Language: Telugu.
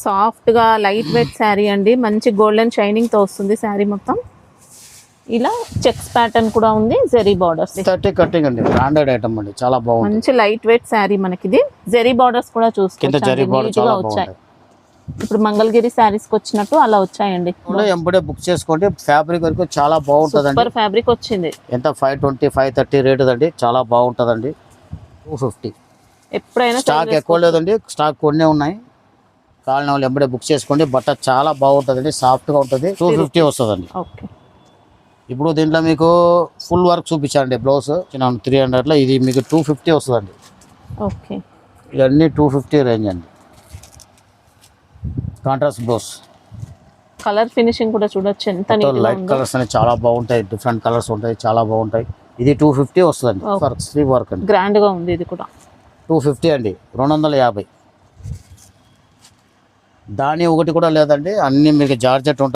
సాఫ్ట్ గా లైట్ వెయిట్ శారీ అండి, మంచి గోల్డెన్ షైనింగ్ తో వస్తుంది శారీ మొత్తం. ఇలా చెక్స్ ప్యాటర్న్ కూడా ఉంది, జెరీ బార్డర్స్. 30 కటింగ్ అండి, బ్రాండెడ్ ఐటమ్ అండి, చాలా బాగుంది. మంచి లైట్ వెయిట్ శారీ మనకి ఇది. జెరీ బార్డర్స్ కూడా చూసుకోవచ్చు. ఇప్పుడు మంగళగిరి శారీస్ కి వచ్చినట్టు అలా వచ్చాయండి. ఎంబడే బుక్ చేసుకోండి, ఫ్యాబ్రిక్ వరకు చాలా బాగుంటదండి. సూపర్ ఫ్యాబ్రిక్ వచ్చింది. ఎంత 520 530 రేట్ అండి, చాలా బాగుంటదండి. 250. ఎప్పుడైనా స్టాక్ ఎక్కువ లేదండి, స్టాక్ కొన్నే ఉన్నాయి. కావాలని వాళ్ళు ఎంబడే బుక్ చేసుకోండి. బట్ట చాలా బాగుంటదండి, సాఫ్ట్ గా ఉంటుంది. 250 వస్తుందండి. ఓకే. ఇప్పుడు దీంట్లో మీకు ఫుల్ వర్క్ చూపించండి. బ్లౌజ్ 300 లో, ఇది మీకు 250 వస్తుందండి. ఓకే. ఇవన్నీ 250 రేంజ్ అండి. కాంట్రాస్ట్ బ్లౌజ్, కలర్ ఫినిషింగ్ కూడా చూడొచ్చు ఎంత నీట్ గా లైట్ ఉందో. కలర్స్ అనేవి చాలా బాగుంటాయి, డిఫరెంట్ కలర్స్ ఉంటాయి, చాలా బాగుంటాయి. ఇది 250 వస్తుందండి. వర్క్ స్లీవ్ వర్క్ అండి, గ్రాండ్ గా ఉంది ఇది కూడా. 250 అండి. 250. దాని ఒకటి కూడా లేదండి, అన్ని మీకు జార్జెట్ ఉంటుంది.